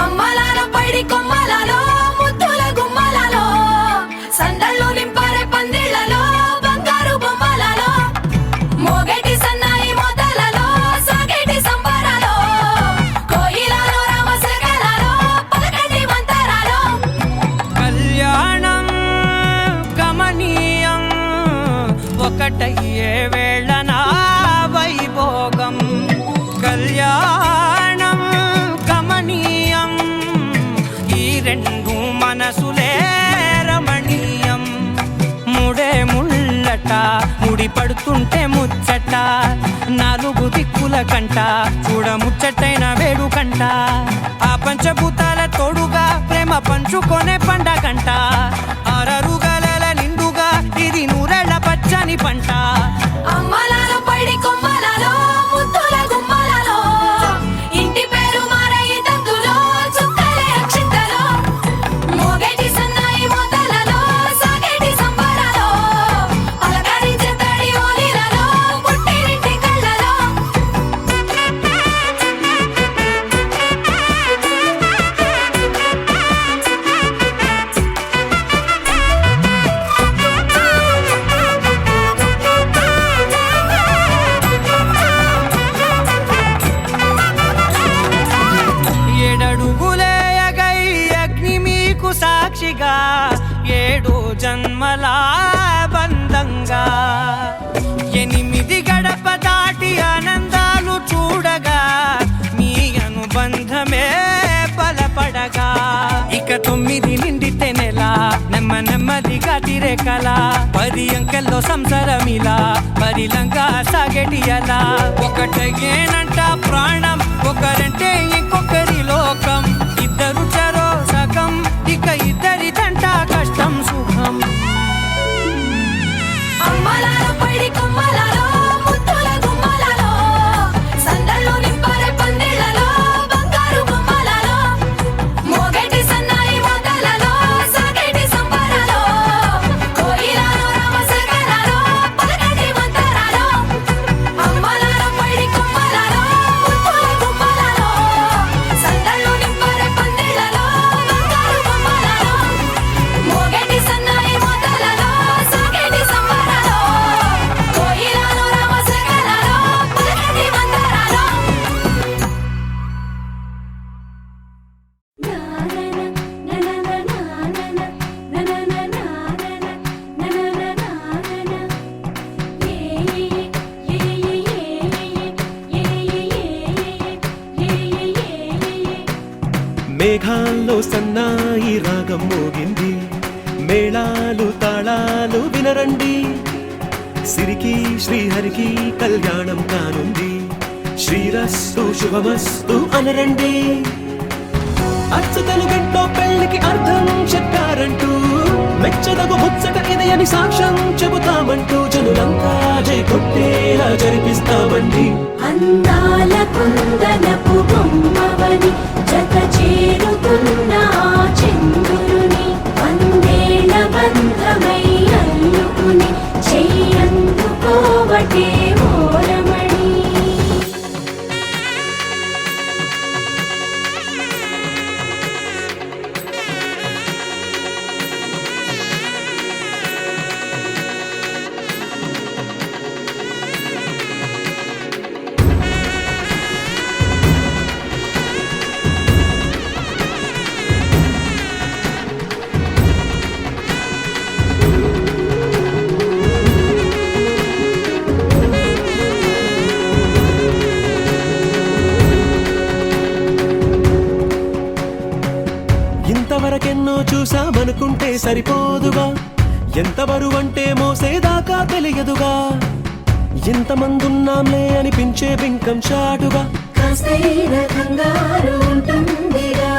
అమ్మలాలో పైడి కొమ్మలలో ముద్దుల గుమ్మలలో సందళ్ళు నింపారే పందిళ్లలో బంగారు బొమ్మలలో మోగేటి సన్నాయి మోతలలో సాగేటి సంబరాలో కోయిలలో రామశకలలో పలకటి మంతరాలో కళ్యాణం గమనీయం ఒకటయ్యే వేళనా వైభోగం కళ్యాణం గమనీయం ఈ రెండు మనసులే రమణీయం ముడే ముళ్ళట ముడి పడుతుంటే ముచ్చట నాలుగు దిక్కుల కంట చూడ ముచ్చటైన వేడుకంట ఆ పంచభూతాల తోడుగా ప్రేమ పంచుకొనే పండగంట ఆరరుగల నిండుగా ఇది నూరెళ్ళ పచ్చని పంట అమ్మలాలో పైడి కొమ్మలలో ముద్దుల గుమ్మలలో ఇంటి పేరు మారయి తంతులో చుక్కలే అక్షింతలో మోగేటి సన్నాయి మోతలలో సాగేటి సంబరాలో పలకరించే తడి ఓలిలలో పుట్టినింటి కళ్ళలో ఏడడుగులేయగై అగ్ని మీకు సాక్షిగా ఏడు జన్మల బంధంగా ఎనిమిది గడప దాటి ఆనందాలు చూడగా మీ అనుబంధమే బలపడగా ఇక 9 నిండితే నెల నెమ్మదిగా తిరేకల 10 అంకెల్లో సంసారమిలా పరిలంగా సాగేటి అలా ఒకటేనంట ప్రాణం ఒకరంటే ఇంకొకరి లోకం ఇద్దరు చరో సగం ఇక ఇద్దరిదంట కష్టం సుఖం అమ్మలాలో పైడి కొమ్మలలో ముద్దుల గుమ్మలలో సందళ్ళు నింపారే పందిళ్లలో బంగారు బొమ్మలలో మోగేటి సన్నాయి మోతలలో సాగేటి సంబరాలో కోయిలలో రామశకలలో పలకటి మంతరాలో అమ్మలాలో పైడి కొమ్మలలో ముద్దుల గుమ్మలలో సందళ్ళు నింపారే పందిళ్లలో బంగారు బొమ్మలలో మోగేటి సన్నాయి మోతలలో సాగేటి సంబరాలో కోయిలలో రామశకలలో పలకటి మంతరాలో మేఘాల్లో సన్నాయి రాగం మోగింది మేళాలు తాళాలు వినరండి సిరికి శ్రీహరికి కళ్యాణం కానుంది శ్రీరస్తు శుభమస్తు అనరండి అచ్చతలు గంటో పెళ్లికి అర్థం చెప్పారంటూ మెచ్చదగు ముచ్చట ఇది అని సాక్ష్యం చెబుతామంటూ జనులంతా జై కొట్టేలా జరిపిస్తామండి అందాల కుందనపు బొమ్మవని జత చేరుతున్న ఆ చంద్రుని వందేళ్ల బంధమై అల్లుకుని చెయ్యందుకోవటే ఓరమణి ఇంతవరకెన్నో చూసామనుకుంటే సరిపోదుగా ఎంత బరువంటే మోసేదాకా తెలియదుగా ఇంతమందున్నాంలే అనిపించే బింకం చాటుగా కాస్తైన కంగారు ఉంటుందిగా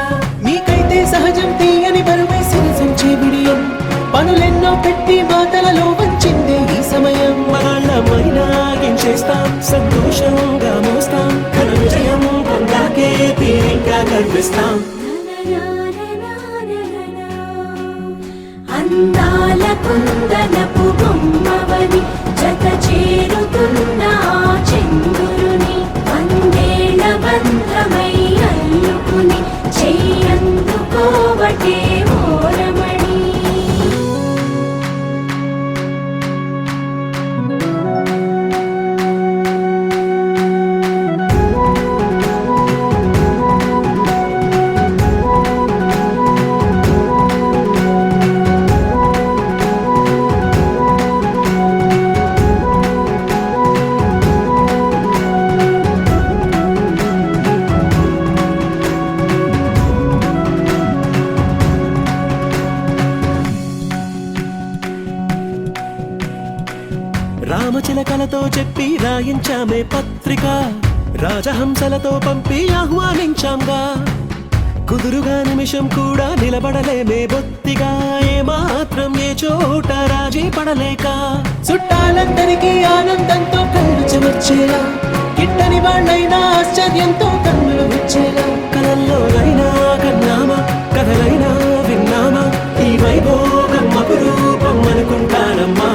మీకైతే సహజం తీయని బరువై సిరసించే బిడియం పనులెన్నో పెట్టి మాటలలో వంచిందే ఈ సమయం మనాళ్ళమైనా చేస్తాం సంతోషంగా మోస్తాం ఘన విజయం పొందాకే తీరిగ్గా కనిపిస్తాం అందాల కుందనపు బొమ్మవని జత చేరుతున్న ఆ చంద్రుని వందేళ్ల బంధమై అల్లుకుని చెయ్యి రామచిలకలతో చెప్పి రాయించామే పత్రిక, రాజహంసలతో పంపి ఆహ్వానించాంగా. కుదురుగా నిమిషం కూడా నిలబడలేమే బొత్తిగా, ఏమాత్రం ఏ చోట రాజీ పడలేక. చుట్టాలందరికీ ఆనందంతో కళ్ళు చెమర్చేలా, గిట్టని వాళ్ళైనా ఆశ్చర్యంతో కన్నులు వచ్చేలా. కలల్లోనైనా కన్నామా, కథలైనా విన్నామా, ఈ వైభోగం అపురూపం అనుకుంటానమ్మా.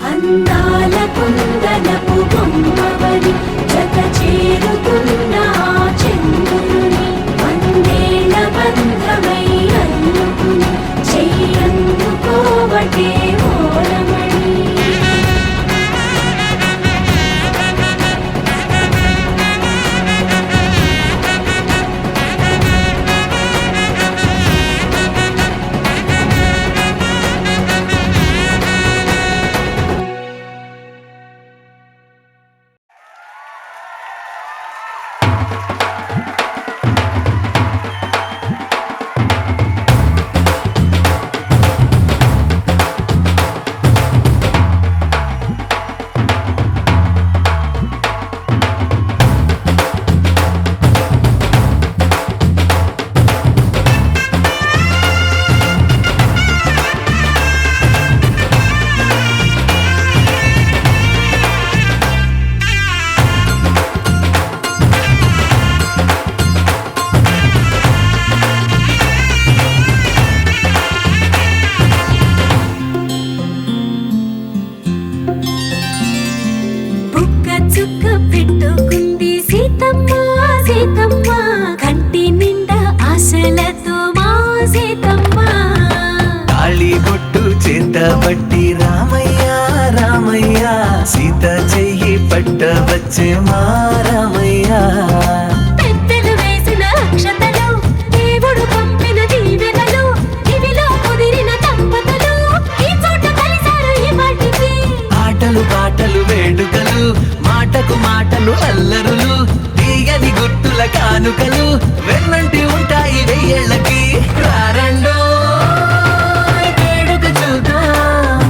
అందాల కుందనపు బొమ్మవని జత చేరుతున్న ఆ చంద్రుని, వందేళ్ల బంధమై అల్లుకుని చెయ్యందుకోవటే ఓరమణి. చుక్క పెట్టుకుంది సీతమ్మ సీతమ్మ, కంటి నిండా ఆశలతో మా సీతమ్మ. తాళి బొట్టు చేతబట్టి రామయ్య రామయ్య, సీత చెయ్యి పట్ట వచ్చే మా రామయ్య. పెద్దలు వేసిన అక్షతలు, దేవుడు పంపిన దీవెనలు, ఇవిలో కుదిరిన దంపతులు ఈ చోట కలిసారు ఈ వాటికి. ఆటలు పాటలు వేడుకలు, మాటకు మాటలు అల్లరులు, తీయని గుర్తుల కానుకలు వెన్నంటి ఉంటాయి వెయ్యేళ్ళకి. రారండో వేడుక చూద్దాం,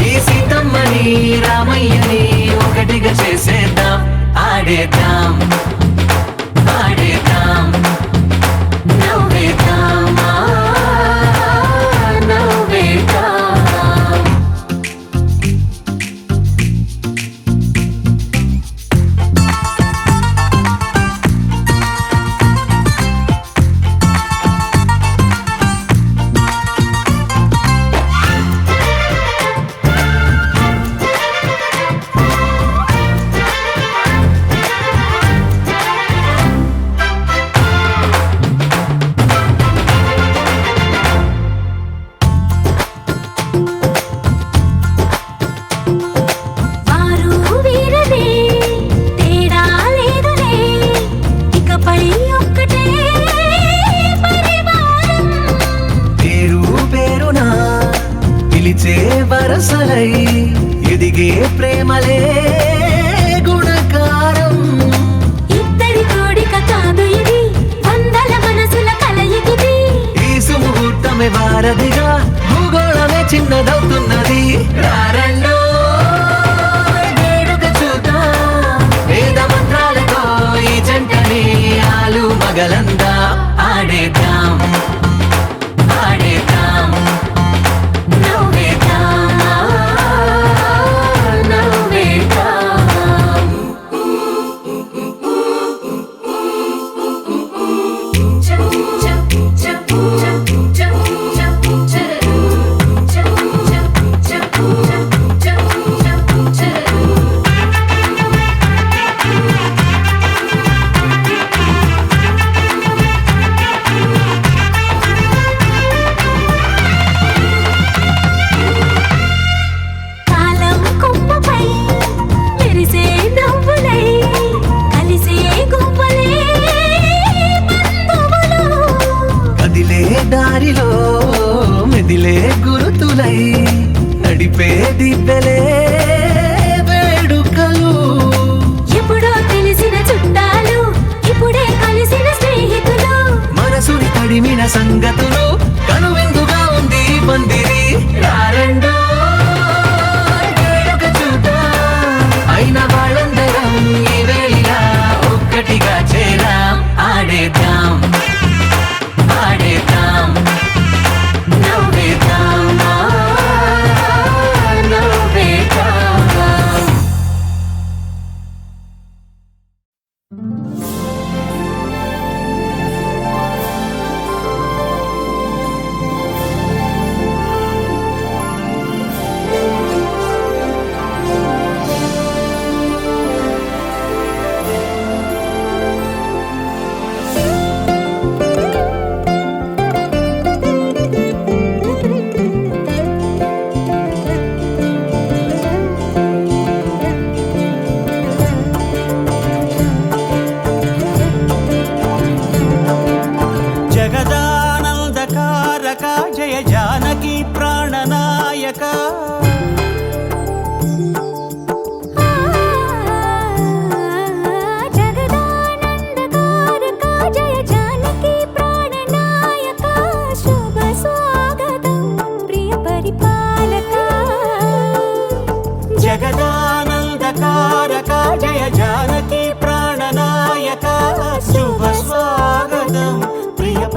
ఈ సీతమ్మని రామయ్యని ఒకటిగా చేసేద్దాం. ఆడేద్దాం ఆడేద్దాం నవ్వేద్దాం నవ్వేద్దాం. వరసలై ఎదిగే ప్రేమలే గుణకారం. ఇద్దరి కోడిక కాదు ఇది, వందల మనసుల కలయికిది. ఈ సుముహూర్తమే వారధిగా, భూగోళమే చిన్నదవుతున్నది. రారండో వేడుక చూద్దాం, వేద మంత్రాలతో ఈ జంటని ఆలు మగలందా. ఆడేద్దాం ఆడేద్దాం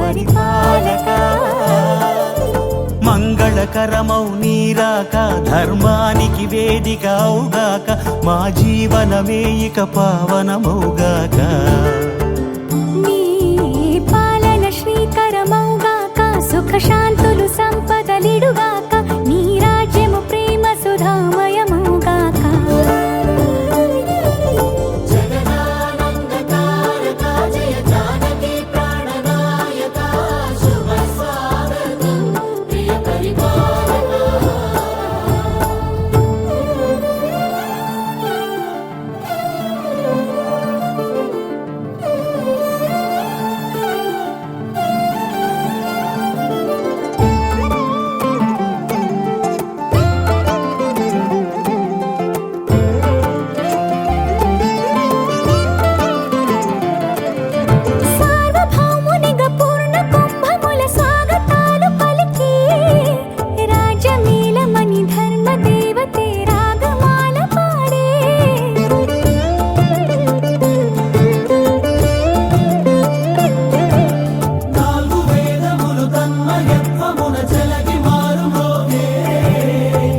పరిపాలక మంగళకరమౌ నీరాక ధర్మానికి వేదిక అవుగాక మా జీవనమే ఇక పావనమౌగాక నీ పాలన శ్రీకరమౌగాక సుఖ శాంతులు సంపదలిడుగాక నీ రాజ్యము ప్రేమ సుధామయమౌగాక సార్వభౌమునిగా పూర్ణ కుంభముల స్వాగతాలు పలికి రాజమేళమణి ధర్మ దేవతే రాగమాల పాడే నాలుగు వేదములు తన్మయత్వమున చెలగి మారుమోగే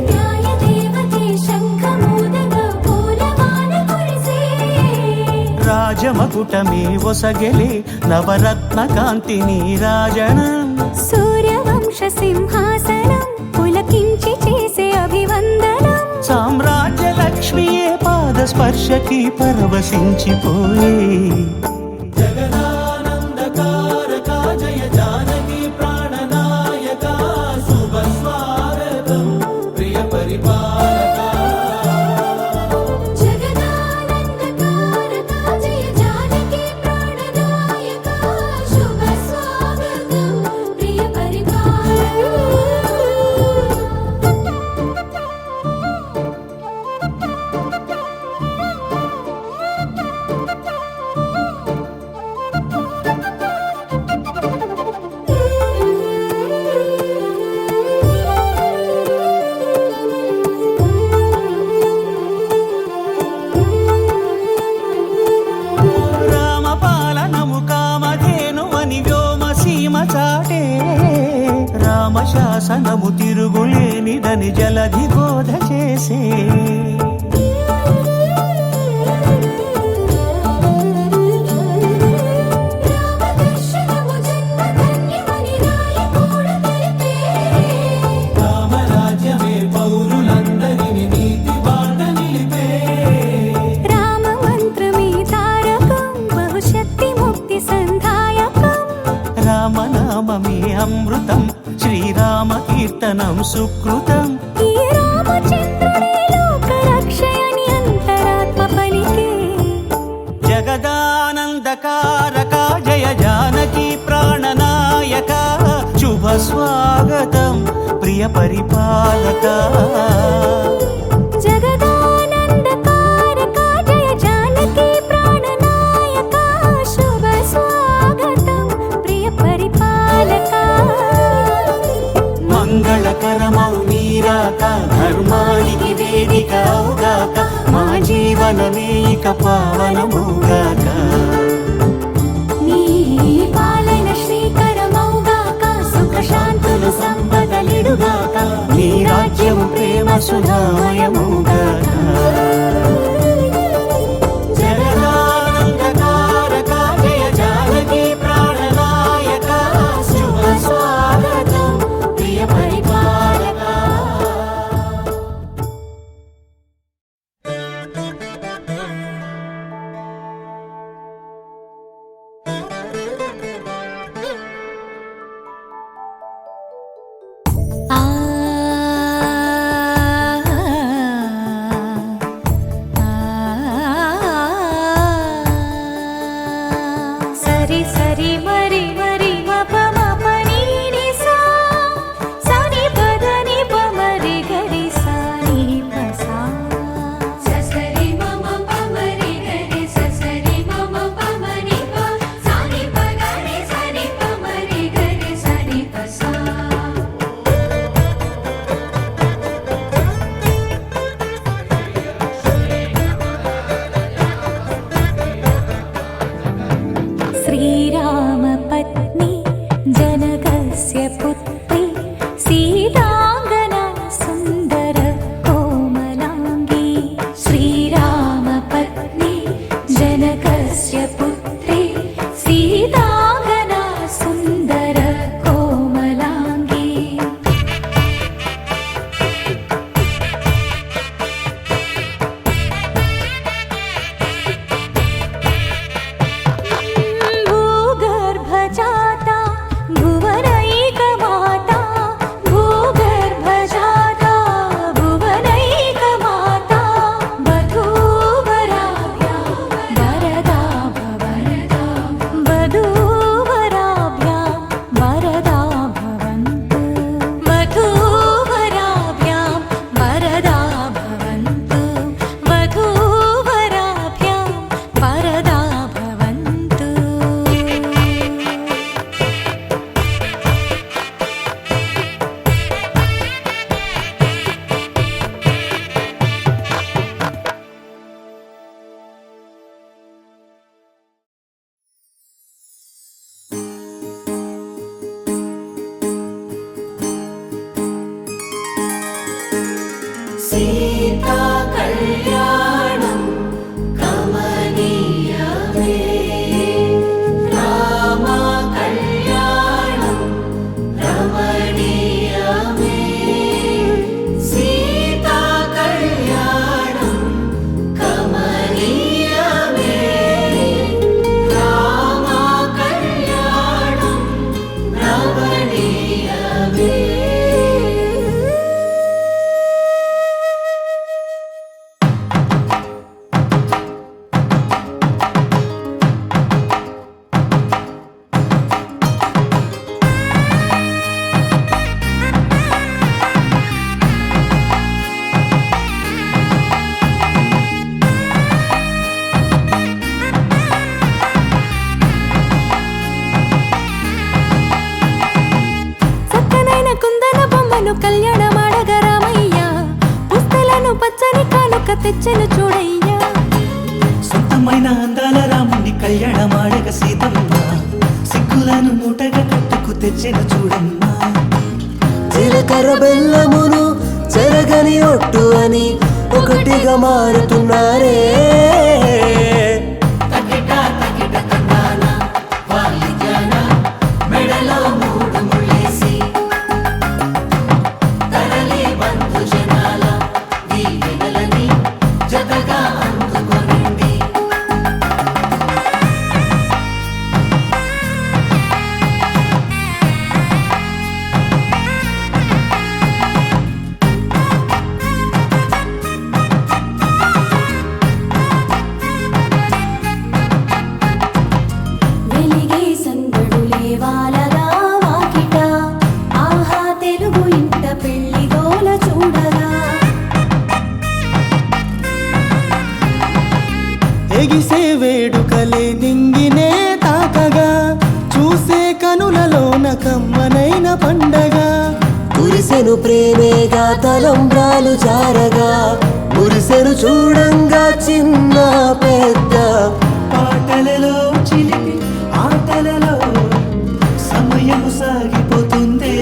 న్యాయ దేవతే శంఖమూదగా పూలవాన కురిసే రాజమకుటమే ఒసగెలే నవరత్న కాంతి నీరాజనం సూర్యవంశ సింహాసనం పులకించి చేసే అభివందనం సామ్రాజ్య లక్ష్మియే పాద స్పర్శకి పరవశించిపోయే జగదానందకారక జయ జానకి ప్రాణనాయక శుభ స్వాగతం ప్రియ పరిపాలక జగదానందకారక జయ జానకి ప్రాణనాయక శుభ స్వాగతం ప్రియ పరిపాలక రామపాలనము కామధేనువని వ్యోమసీమ చాటే రామశాసనము తిరుగులేనిదని జలధి బోధ చేసే రామదర్శనము జన్మధన్యమని రాయకూడ తెలిపే రామరాజ్యమే పౌరులందరిని నీతి బాట నిలిపే రామమంత్రమే తారకం బహుశక్తి ముక్తి సంధాయకం రామనామమే అమృతం శ్రీరామ కీర్తనం సుకృతం ఈ రామచంద్రుడే లోక రక్షయని అంతరాత్మ పలికే జగదానందకారక జయ జానకి ప్రాణనాయక శుభ స్వాగతం ప్రియ పరిపాలక జగదానందకారక జయ జానకి ప్రాణనాయక శుభ స్వాగతం ప్రియ పరిపాలక మంగళకరమౌ నీరాక ధర్మానికి వేదిక అవుగాక మా జీవనమే ఇక పావనమౌగాక నీ పాలన శ్రీకరమౌగాక సుఖ శాంతులు సంపదలిడుగాక నీ రాజ్యము ప్రేమ సుధామయమౌగాక జగదానందకారక జయ జానకి ప్రాణనాయక శుభ స్వాగతం ప్రియ పరిపాలక ఆ సరి సరి మరి మరి మప మప నీ ని సా సని పద ని ప మరి గరి సా ని ప సా ససరి మమ ప మరి గరి ససరి మమ ప మరి ప సని ప గరి సని ప మరి గరి సని ప సా శ్రీరామ పత్ని जनकस्य पुत्री सीताङ्गना सुन्दर कोमलाङ्गी श्रीरामपत्नी जनकस्य पुत्री सीताङ्गना सुन्दर कोमलाङ्गी भूगर्भजाता भुवनैकमाता भूगर्भजाता भुवनैकमाता वधूवराभ्यां वरदा भवन्तु वधूवराभ्यां वरदा भवन्तु वधूवराभ्यां वरदा भवन्तु वधूवराभ्यां वरदा भवन्तु सीता कल्याणं कमनीयमे रामा कल्याणं रमणीयमे सीता कल्याणं कमनीयमे रामा कल्याणं रमणीयमे చక్కనైన కుందన బొమ్మను కళ్యాణమాడగ రామయ్య పుస్తలను పచ్చని కానుక తెచ్చెను చూడయ్యా సొంతమైన అందాల రాముని కళ్యాణమాడగ సీతమ్మ సిగ్గులను మూటగా కట్టుకు తెచ్చిన చూడమ్మా జీలకర్ర బెల్లమును చెరగని ఒట్టు అని ఒకటిగా మారుతున్నారే తకిట తకిట తందాన వాలిజన మెడలో మూడు ముళ్ళేసి తరలి బంధు జనాల దీవెనలని జతగా అందుకొనింది వెలిగే సందడులే వాలగా వాకిట ఆహా తెలుగు ఇంట పెళ్లి గోల చూడగా ఎగిసే వేడుకలే నింగినే తాకగా చూసే కనులలోన కమ్మనైన పండగ కురిసెను ప్రేమేగా తలంబ్రాలు జారగా మురిసెను చూడంగా చిన్న పెద్ద పాటలలో చిలిపి ఆటలలో సమయము సాగిపోతుందే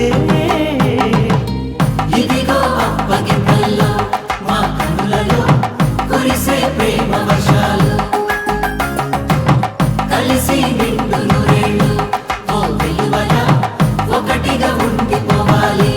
ఇదిగో అప్పగింతల్లో మా కనులలో కురిసే ప్రేమ వర్షాలు కలిసి నిండు నూరేళ్ళు ఓ వెలువల ఒకటిగా ఉండిపోవాలి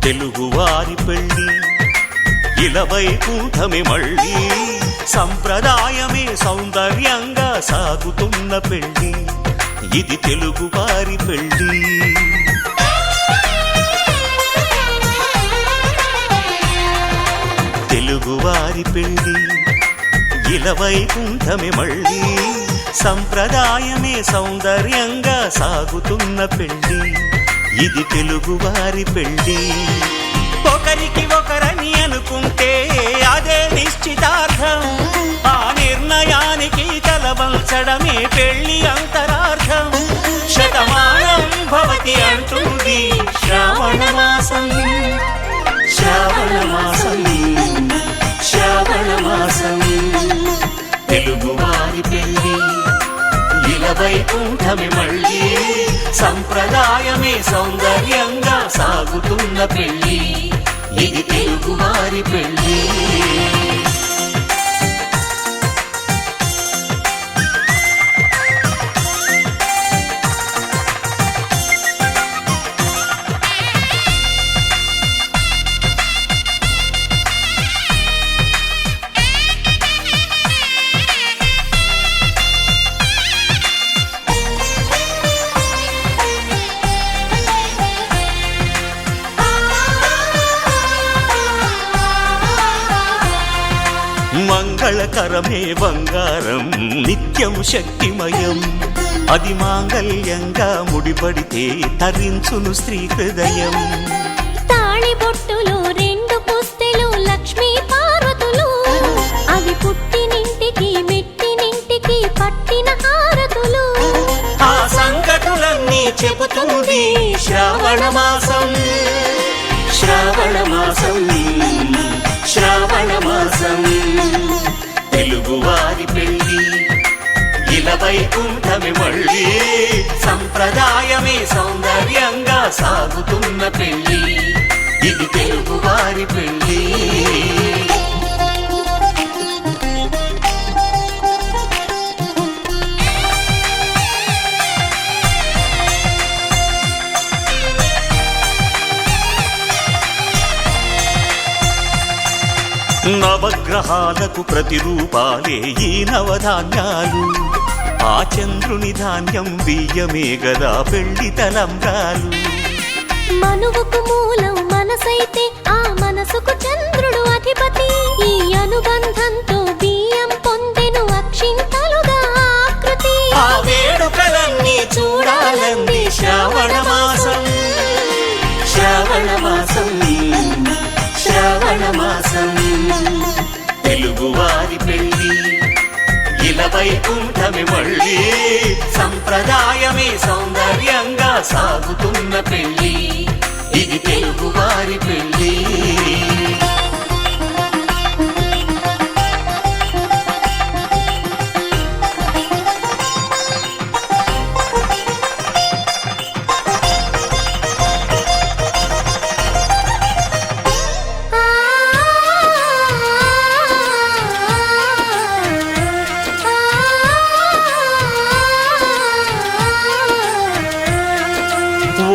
తెలుగువారి పెళ్ళి ఇలవై కూటమి మళ్ళీ సంప్రదాయమే సౌందర్యంగా సాగుతున్న పెళ్లి, ఇది తెలుగు వారి పెళ్లి. తెలుగువారి పెళ్లి ఇలవైకుంఠమే మళ్ళీ, సంప్రదాయమే సౌందర్యంగా సాగుతున్న పెళ్లి, ఇది తెలుగువారి పెళ్లి. ఒకరికి ఒకరని అనుకుంటే అదే నిశ్చితార్థం, ఆ నిర్ణయానికి తలవంచడమే పెళ్లి అంతరార్థం. శతమానం భవతి అంటుంది శ్రావణ మాసం, శ్రావణ మాసం, శ్రావణ మాసం. తెలుగువారి పెళ్లి ఇలవైకుంఠమే మళ్ళీ, సంప్రదాయమే సౌందర్యంగా సాగుతున్న పెళ్లి, ఇది తెలుగువారి పెళ్లి. మంగళకరమే బంగారం నిత్యం శక్తిమయం, అది మాంగళ్యంగా ముడిపడితే తరించును స్త్రీ హృదయం. తాళిబొట్టులో రెండు పుస్తెలు లక్ష్మీ పార్వతులు, అవి పుట్టినింటికి మెట్టినింటికి పట్టిన హారతులు. ఆ సంకటులన్నీ చెబుతుంది శ్రావణ మాసం, శ్రావణ మాసం, శ్రావణ మాసం. తెలుగువారి పెళ్లి ఇలవైకుంఠమే మళ్ళీ, సంప్రదాయమే సౌందర్యంగా సాగుతున్న పెళ్లి, ఇది తెలుగువారి పెళ్లి. నవగ్రహాలకు ప్రతిరూపాలే ఈ నవధాన్యాలు, ఆ చంద్రుని ధాన్యం బియ్యమే గదా పెళ్లి తలంబ్రాలు. మనువుకు మూలం మనసైతే ఆ మనసుకు చంద్రుడు అధిపతి, ఈ అనుబంధంతో బియ్యం పొందెను అక్షింతలుగా ఆకృతి. ఆ వేడుకలన్నీ చూడాలంది శ్రావణ మాసం, శ్రావణ మాసం, శ్రావణ మాసం. తెలుగువారి పెళ్లి ఇలవైకుంఠమే మళ్ళీ, సంప్రదాయమే సౌందర్యంగా సాగుతున్న పెళ్లి, ఇది తెలుగువారి పెళ్లి.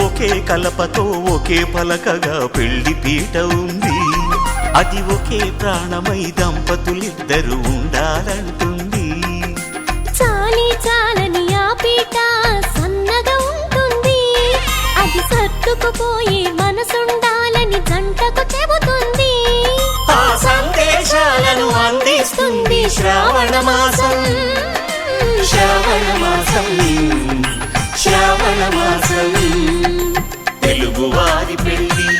ఒకే కలపతో ఒకే పలకగా పెళ్లి పీట ఉంది, అది ఒకే ప్రాణమై దంపతులిద్దరూ ఉండాలంటుంది. చాలి చాలని ఆ పీట సన్నగా ఉంటుంది, అది సర్దుకుపోయి మనసుండాలని జంటకు చెబుతుంది. ఆ సందేశాలను అందిస్తుంది శ్రావణ మాసం, శ్రావణ మాసం, శ్రావణ మాసం. తెలుగువారి పెళ్లి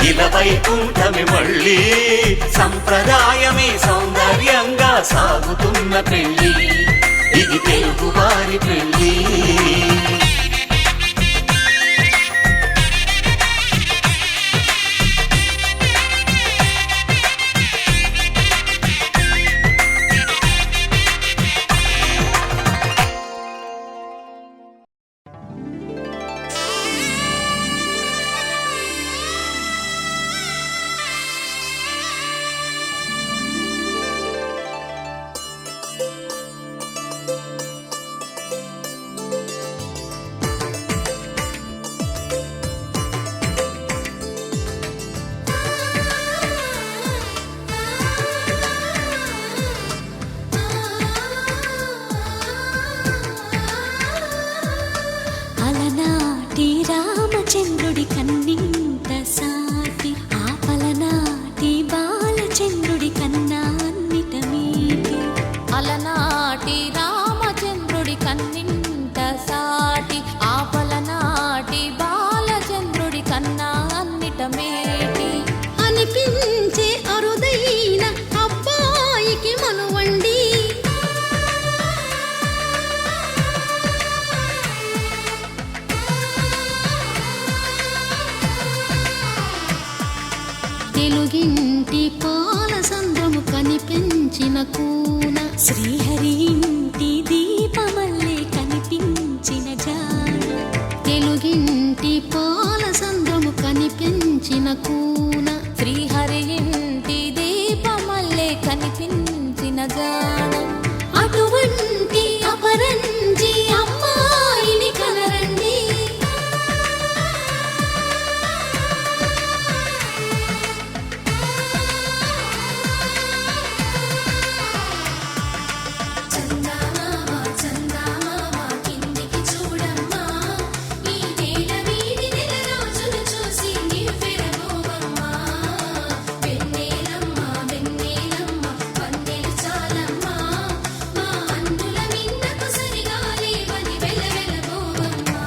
ఇలవైకుంఠమే మళ్ళీ, సంప్రదాయమే సౌందర్యంగా సాగుతున్న పెళ్లి, ఇది తెలుగువారి పెళ్లి. తెలుగింటి పాల సంద్రము కనిపించిన కూన శ్రీహరి ఇంటి దీపమల్లే కనిపించిన జాన తెలుగింటి పాల సంద్రము కనిపించిన కూన శ్రీహరి ఇంటి దీపమల్లే కనిపించిన జాన అటువంటి అపరంజి అమ్మాయిని కనరండి చందమామ చందమామ కిందికి చూడమ్మా ఈ నేల వీడి నెల రోజులు చూసి నివ్వెరబోవమ్మా వెన్నెలమ్మ వెన్నెలమ్మ వన్నెలు చాలమ్మా మా అన్నుల మిన్నకు సరిగా లేవని వెలవెలబోవమ్మా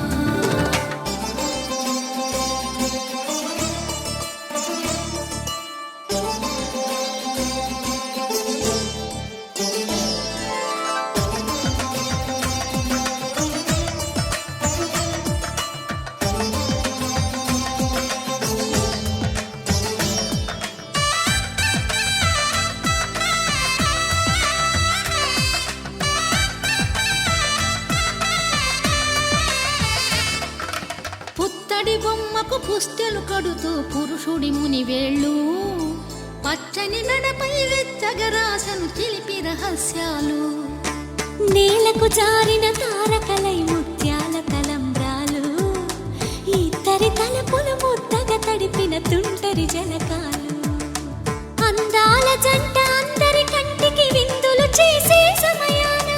పుత్తడి బొమ్మకు పుస్తెలు కడుతూ పురుషుడి ముని వేళ్ళు పచ్చని నడపై వెచ్చగరాసను చిలిపి రహస్యాలు నేలకు జారిన తారకలై ముత్యాల తలంబ్రాలు ఇద్దరి తలపులు ముద్దగా తడిపిన తుంటరి జలకాలు అందాల జంట అందరి కంటికి విందులు చేసే సమయాన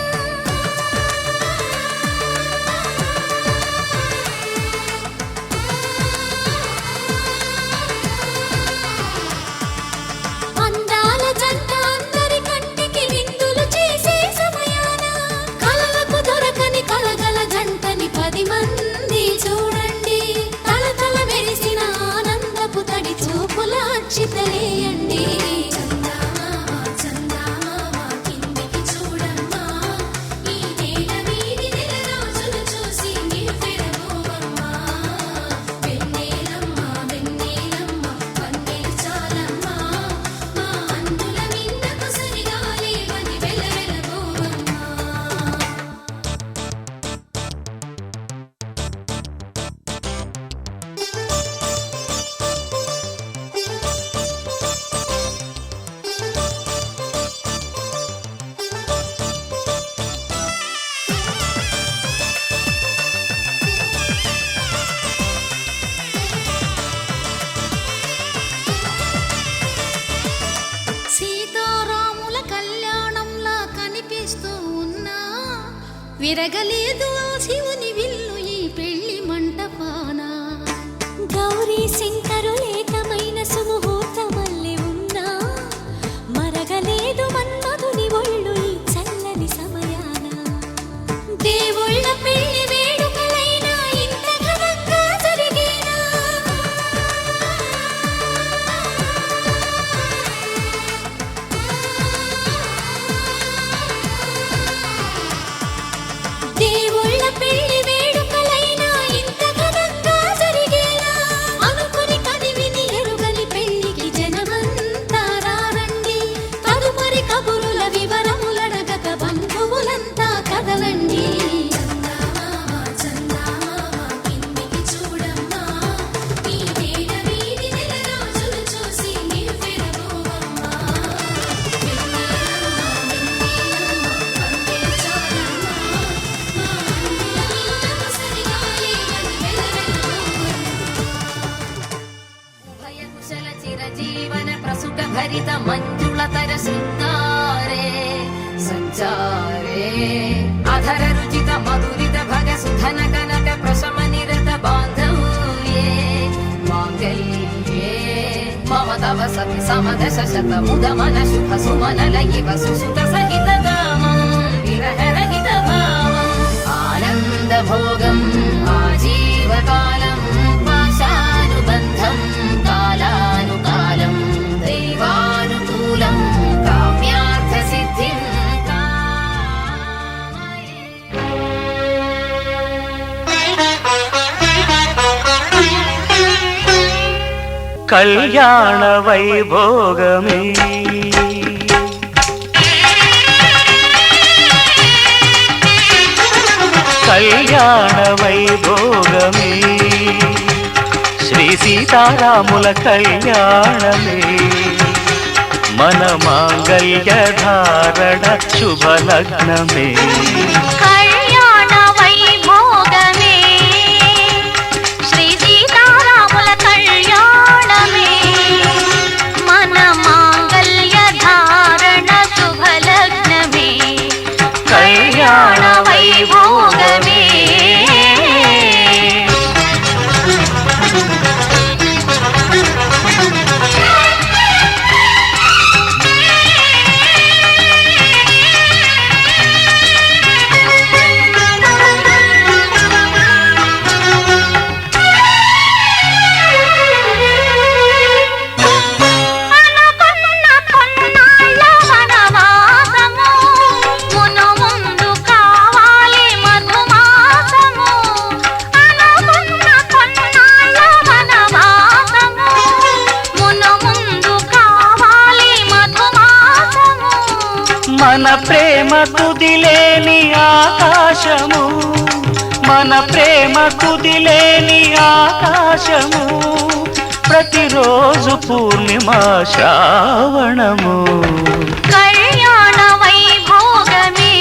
అందాల జంట అందరి కంటికి విందులు చేసే సమయాన కలలకు దొరకని కలగల జంటని 10 మంది చూడండి తలతల మెరిసిన ఆనందపు తడి చూపుల అచ్చితలేయండి చందమామ చందమామ కిందికి చూడమ్మా ఈ నేల వీడి నెల రోజులు చూసి నివ్వెరబోవమ్మా వెన్నెలమ్మ వెన్నెలమ్మ వన్నెలు చాలమ్మా మా అన్నుల మిన్నకు సరిగా లేవని వెలవెలబోవమ్మా సీతారాముల కళ్యాణంలా కనిపిస్తూ ఉన్నా విరగలేదు ఆ శివుని విల్లు ఈ పెళ్లి మంటపాన గౌరీ శంకరులేకమైన సుముహూర్తమల్లె ఉన్నా మరగలేదు మన్మధుని ఒళ్ళు ఈ చల్లని సమయాన దేవుళ్ళ పెళ్లి వేడుకలైనా ఇంత ఘనంగా జరిగేనా దేవుళ్ళ పెళ్లి వేడుకలైనా ఇంత ఘనంగా జరిగేనా అనుకుని కదివిని ఎరుగని పెళ్లికి జనమంతా రారండి తదుపరి కబురుల వివరములడగక బంధువులంతా కదలండి చందమామ చందమామ కిందికి చూడమ్మా ఈ నేల వీడి నెల రోజులు చూసి నివ్వెరబోవమ్మా వెన్నెలమ్మ వెన్నెలమ్మ వన్నెలు చాలమ్మా మా అన్నుల మిన్నకు సరిగా లేవని వెలవెలబోవమ్మా ఉభయ కుశల చిరజీవన ప్రసుక భరిత మంజుళతర శృంగారే సంచారే అధర రుచిత మధురిత భగ సుధన కనక ప్రశమ నిరత బాంధవ్యే మాంగళ్యే మమ తవ సతి సమదశ శత ముదమన శుభ సుమనల ఇవ సుసుత సహిత కామం విరహరహిత భావం ఆనంద భోగం ఆజీవకాలం పాశానుబంధం కాలానుకాలం దైవానుకూలం కామ్యార్థ సిద్ధిం కామయే కళ్యాణ వైభోగమే. కళ్యాణ వైభోగమే శ్రీ సీతారాముల కళ్యాణమే మన మాంగళ్య ధారణ శుభలగ్నమే. కళ్యాణ వైభోగమే శ్రీ సీతారాముల కళ్యాణమే మన మాంగళ్య ధారణ శుభలగ్నమే. కళ్యాణ వైభోగమే. మన ప్రేమ కుదిలేని ఆకాశము, మన ప్రేమ కుదిలేని ఆకాశము, ప్రతిరోజు పూర్ణిమా శ్రావణము. కళ్యాణ వైభోగమే.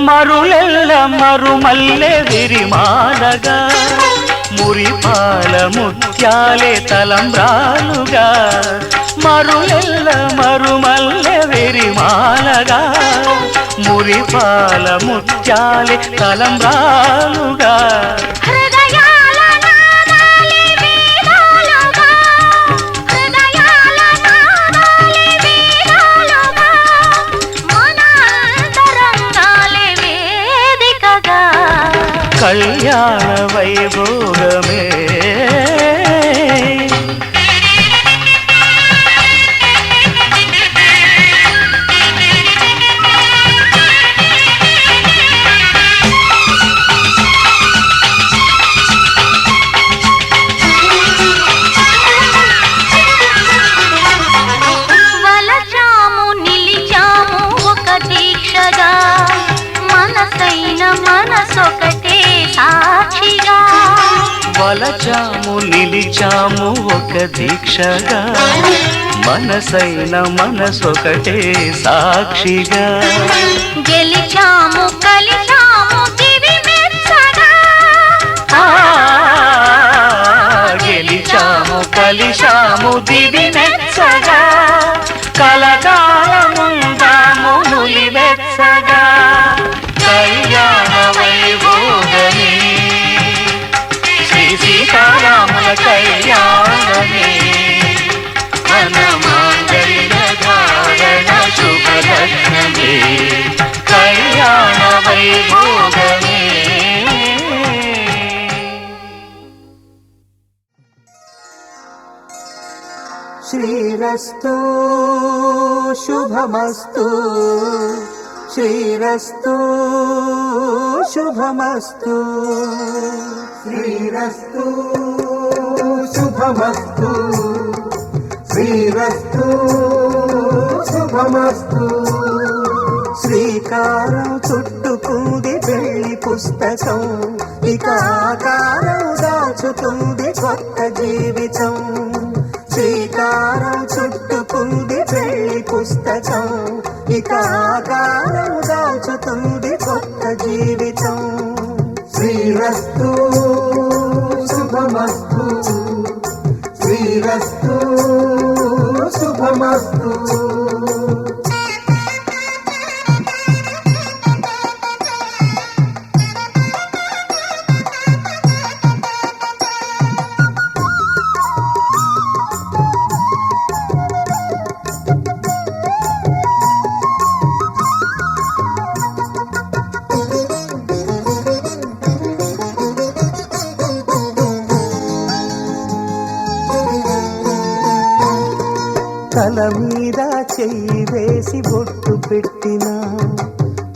మరులెల్ల మరుమల్లె విరిమాలగా, మురిపాల ముత్యాలే తలంబ్రాలుగా. మరులెల్ల మరుమల్లె విరిమాలగా, మురిపాల ముత్యాలే తలంబ్రాలుగా. కళ్యాణ వైభోగమే. వలచాము నిలిచాము ఒక దీక్షగా, మనసైన మనసొకటే సాక్షిగా. వలచాము నిలిచాము ఒక దీక్షగా, మనసైన మనసొకటే సాక్షిగా. గెలిచాము కలిచాము దివి మెచ్చగా. గెలిచాము కలిశాము దివి మెచ్చగా, కలకాలముందాము నులి వెచ్చగా. కళ్యాణ వైభోగమే శ్రీ సీతారాముల కళ్యాణమే మన మాంగళ్య ధారణ శుభలగ్నమే. కళ్యాణ వైభోగమే. శ్రీరస్తు శుభమస్తు, శ్రీరస్తు శుభమస్తు, శ్రీరస్తు శుభమస్తు, శ్రీరస్తు శుభమస్తు. శ్రీకారం చుట్టుకుంది పెళ్లి పుస్తకం, ఇక ఆకారం దాచుతుంది కొత్త జీవితం. శ్రీకారం చుట్టుకుంది పెళ్లి పుస్తకం, ఇక ఆకారం దాచుతుంది కొత్త జీవితం. శ్రీరస్తు శుభమస్తు, శ్రీరస్తు శుభమస్తు. తల మీద చెయ్యి వేసి బొట్టు పెట్టినా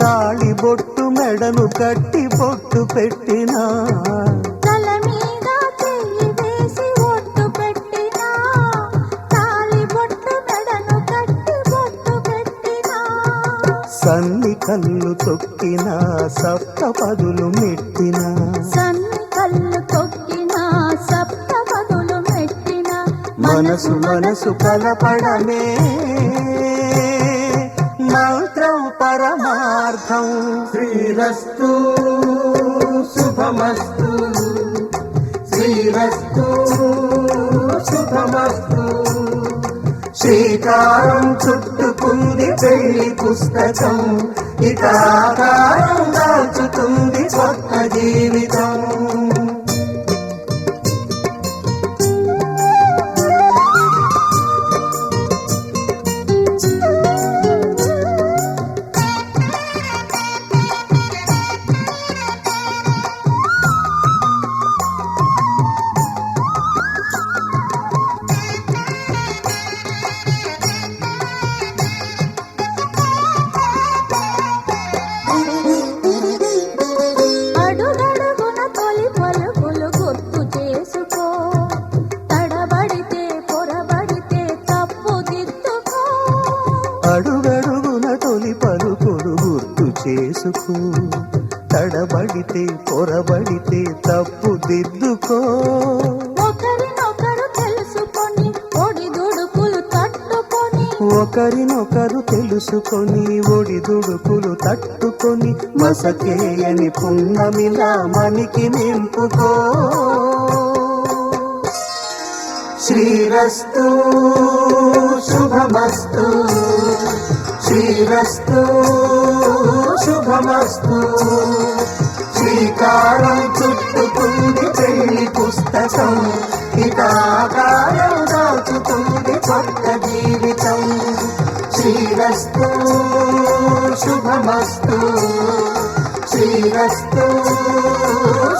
తాళి బొట్టు మెడను కట్టి బొట్టు పెట్టినా తల మీద చెయ్యి వేసి బొట్టు పెట్టినా తాళి బొట్టు మెడను కట్టి బొట్టు పెట్టినా సన్ని కళ్ళు తొక్కినా సప్త పదులు మెట్టినా సన్ని కళ్ళు తొక్కినా సప్త పదులు మెట్టినా మనసు మనసు కలపడమే మంత్రం పరమార్థం శ్రీరస్తు శుభమస్తు శ్రీరస్తు శుభమస్తు శ్రీకారం చుట్టుకుంది పెళ్లి పుస్తకం ఇక ఆకారం దాచుతుంది కొత్త జీవితం అడుగడుగున తొలి పలుకులు గుర్తు చేసుకో తడబడితే పొరబడితే తప్పు దిద్దుకో అడుగడుగున తొలి పలుకులు గుర్తు చేసుకో తడబడితే పొరబడితే తప్పు దిద్దుకో ఒకరినొకరు తెలుసుకొని ఒడిదుడుకులు తట్టుకొని ఒకరినొకరు తెలుసుకొని ఒడిదుడుకులు తట్టుకొని మసకేయని పున్నమిలా మనికి నింపుకో శ్రీరస్తు శుభమస్తు శ్రీరస్తు శుభమస్తు శ్రీకారం చుట్టుకుంది పెళ్లి పుస్తకం ఇక ఆకారం దాచుతుంది కొత్త జీవితం శ్రీరస్తు శుభమస్తు శ్రీరస్తు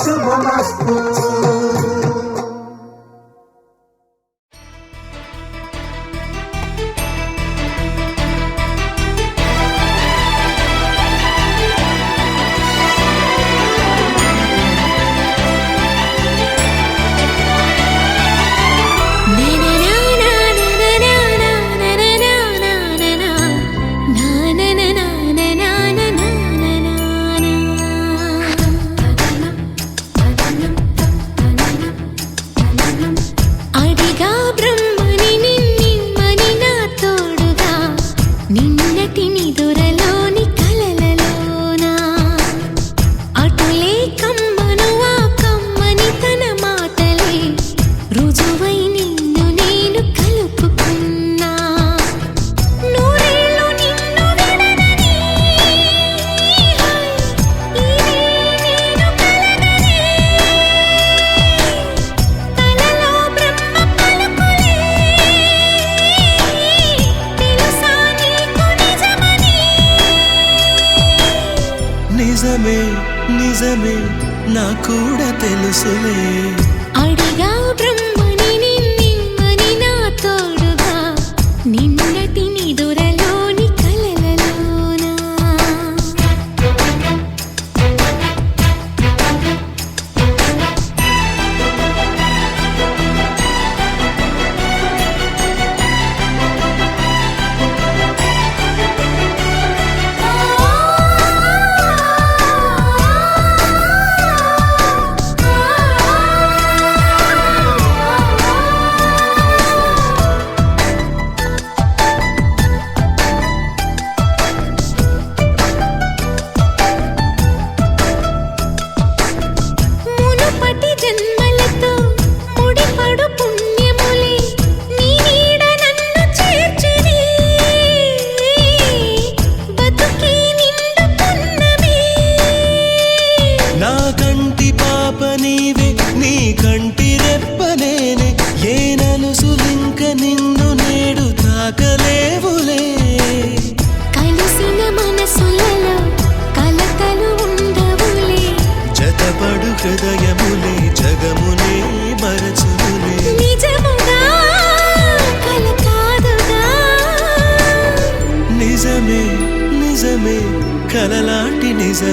శుభమస్తు అడిగా బ్రహ్మని నిన్నిమ్మని నా తోడుగా నిన్నటి నిదురలోని కలలలోనా అటులే కమ్మను ఆ కమ్మని తన మాటలే రుజువై నిన్ను నేను కలుపుకున్నా నూరేళ్ళు నిన్ను విడనని ఇదే నేను కలనని తలలో బ్రహ్మ పలుకులే తెలుసా నీకు నిజమని నిజమే నిజమే నా కూడా తెలుసులే అడిగా బ్రహ్మని నిన్నిమ్మని నా తోడుగా నిన్నటి నిదురలోని కలలలోనా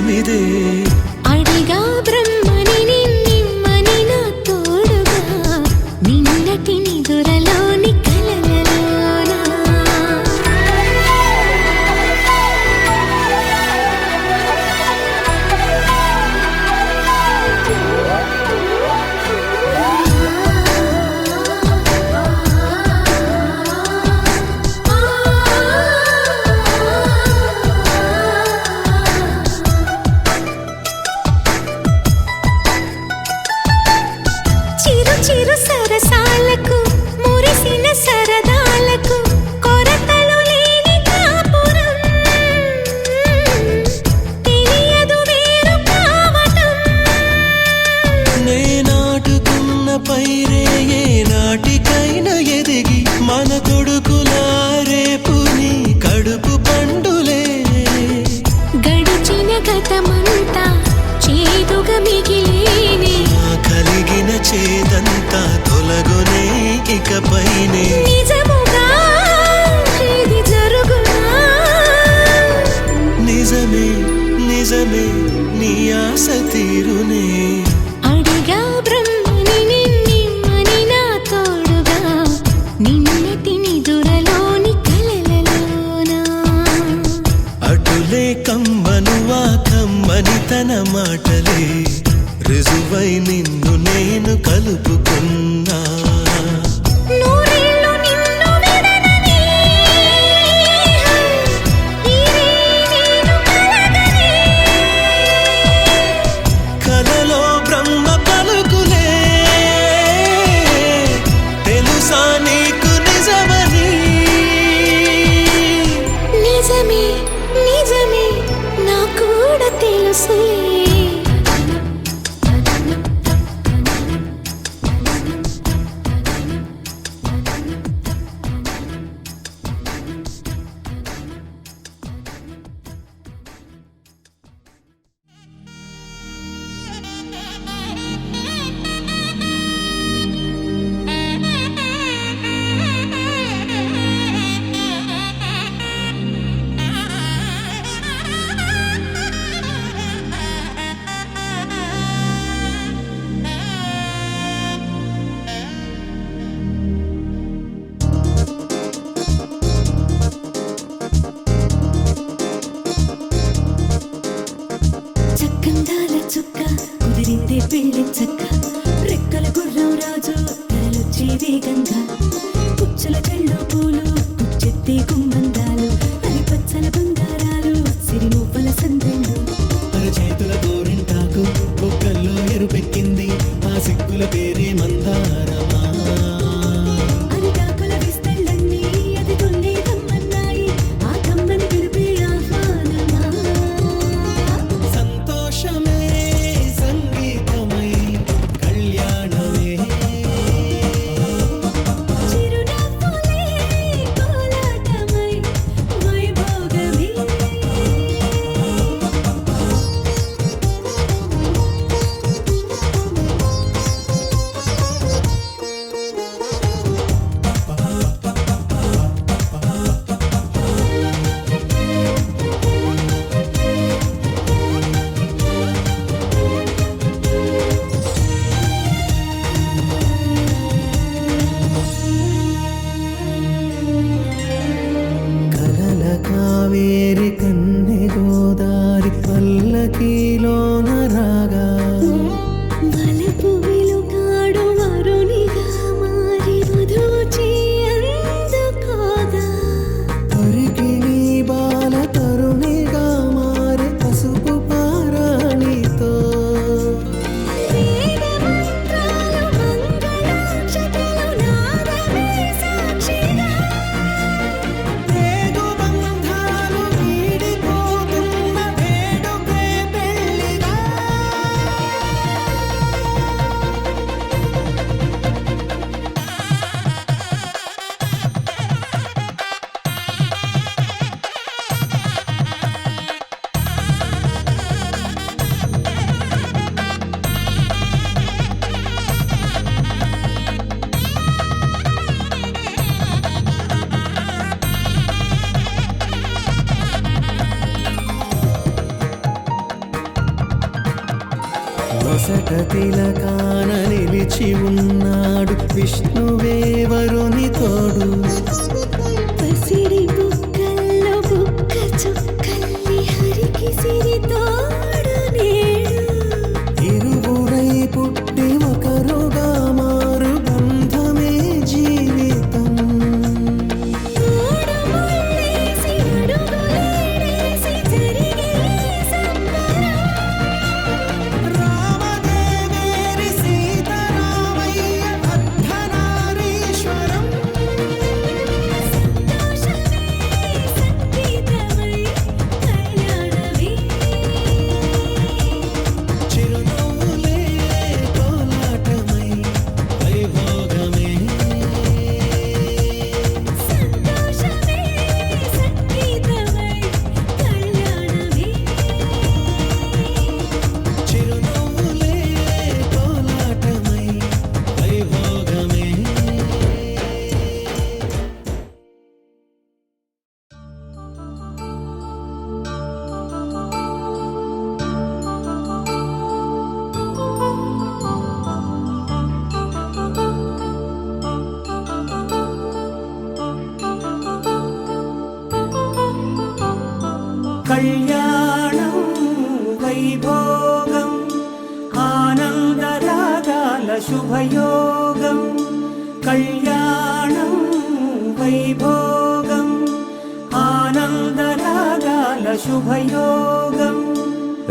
నిజమిదే అడిగా బ్రహ్మని నిమ్మని నా తోడుగా నిన్నటి నిదురలోని కలలలోనా చిరు చిరు సరసాలకు మురిసిన సరదాలకు కొరతలు లేని కాపురం తెలియదు వేరు కావటం నే నాటుకున్న పైరే ఏ నాటికైనా ఎదిగి మన కొడుకులా రేపు నీ కడుపు పండులే గడిచిన గతమంతా చేదుగా మిగిలేనే కలిగిన చేదంతా తొలగునే ఇకపైనే నిజముగా ఇది జరుగునా నిజమే నిజమే నీ ఆశ తీరునే అడిగా బ్రహ్మని నిమ్మని నా తోడుగా నిన్నటి నిదురలోని కలలలోనా అటులే కమ్మనువా కమ్మని తన మాటలే రుజువై నిన్ను నేను కలుపుకున్నా నూరేళ్ళు నిన్ను విడనని నేను కలగని కలలో బ్రహ్మ పలుకులే తెలుసా నీకు నిజమని నిజమే నిజమే నా కూడా తెలుసులే చక్కందాల చుక్క కుదిరిందే పెళ్లి చక్క రెక్కల గుర్రం రాజు తరలొచ్చే వేగంగా పుచ్చల చెళ్ళు పూలు కుచ్చెత్తే గుమ్మందాలు అరి పచ్చల బంగారాలు సిరిమూపల సందెళ్ళు చేతుల గోరింటాకు బొక్కల్లో ఎరుపెక్కింది ఆ సిగ్గుల పేరే మందారమా అరిటాకుల విస్తళ్ళన్నీ అది కొన్నే కమ్మన్నాయి ఆ కమ్మని పిలిపే ఆహ్వానమా సంతోషమే సంగీతమై కళ్యాణమే చిరునవ్వులే తిలకాన నిలిచి ఉన్నాడు విష్ణువే వరుని తోడు. పసిడి బుక్కల్లో బుక్క చుక్కల్లి హరికి సిరి తోడు నేడు. ఇరువురై పుట్టి ఒకరుగా మారు బంధమే జీవితం. తోడు ముళ్ళేసి అడుగులేసి జరిగే సంబరం. రామదేవేరి సీతారామయ్య అర్ధనారీశ్వరం. సంతోషమే సంగీతమై కళ్యాణమే. చిరునవ్వులే కోలాటమై వైభోగమే. సంతోషమే సంగీతమై కళ్యాణమే. చిరునవ్వులే కోలాటమై వైభోగమే. కళ్యాణం వైభోగం ఆనందరాగాల శుభయోగం. కళ్యాణం వైభోగం ఆనందరాగాల శుభయోగం.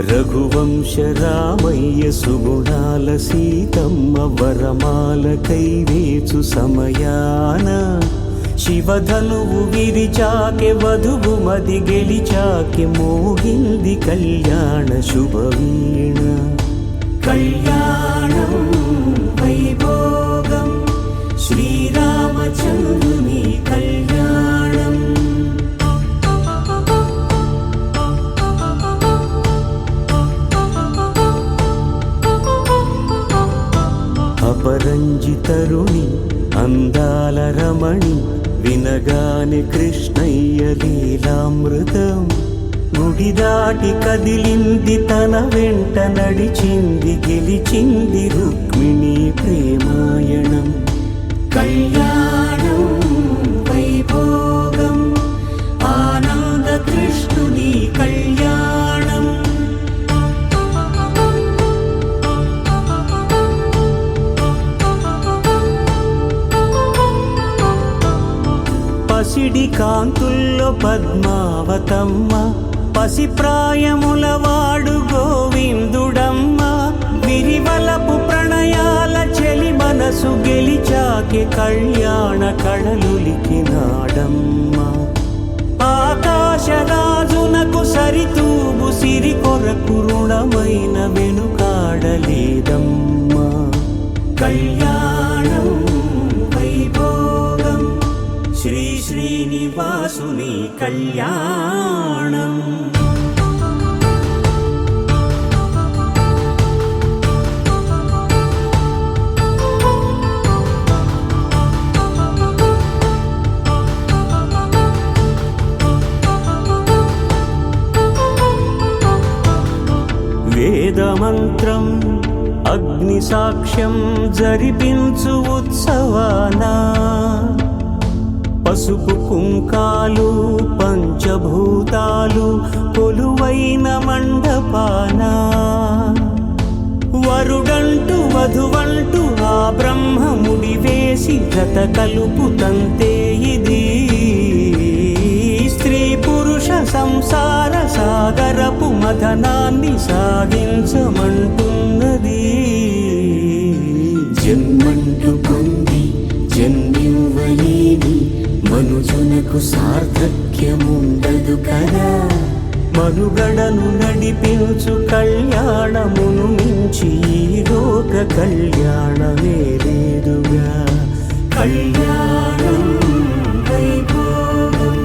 రఘువంశ రామయ్య సుగుణాల సీతమ్మ వరమాల కైవేచు సమయాన శివధనువు విరిచాకె వధువు మది గెలిచాకె మోగింది కళ్యాణ శుభవీణ. కళ్యాణం వైభోగం శ్రీరామచంద్రుని కళ్యాణం. అపరంజి తరుణి అందాల రమణి వినగానే కృష్ణయ్య లీలామృతం. గుడి దాటి కదిలింది తన వెంట నడిచింది గెలిచింది రుక్మిణి ప్రేమాయణం. కళ్యాణం వైభోగం ఆనంద కృష్ణుని కళ్యాణం. పసిడి కాంతుల్లో పద్మావతమ్మ పసిప్రాయముల వాడు గోవిందుడమ్మ. విరివలపు ప్రణయాల చెలి మనసు గెలిచాకె కళ్యాణ కళలులికినాడమ్మ. ఆకాశరాజునకు సరితూబు సిరి కొరకు రుణమైన వెనుకాడలేదమ్మ. కళ్యాణం వైభోగం శ్రీ శ్రీనివాసుని కళ్యాణం. వేదమంత్రం అగ్ని సాక్ష్యం జరిపించు ఉత్సవానా. పసుపు కుంకాలు పంచభూతాలు కొలువైన మండపాన. వరుడంటూ వధువంటూ ఆ బ్రహ్మముడి వేసి జత కలుపు తంతే ఇది. స్త్రీ పురుష సంసార సాగరపు మథనాన్ని సాగించమంటున్నది. జన్మంటూ పొంది జన్మివ్వలేని మనుజునకు సార్థక్యముండదు కదా. మనుగడను నడిపించు కళ్యాణమును మించి ఈ లోక కళ్యాణమే లేదుగా. కళ్యాణం వైభోగం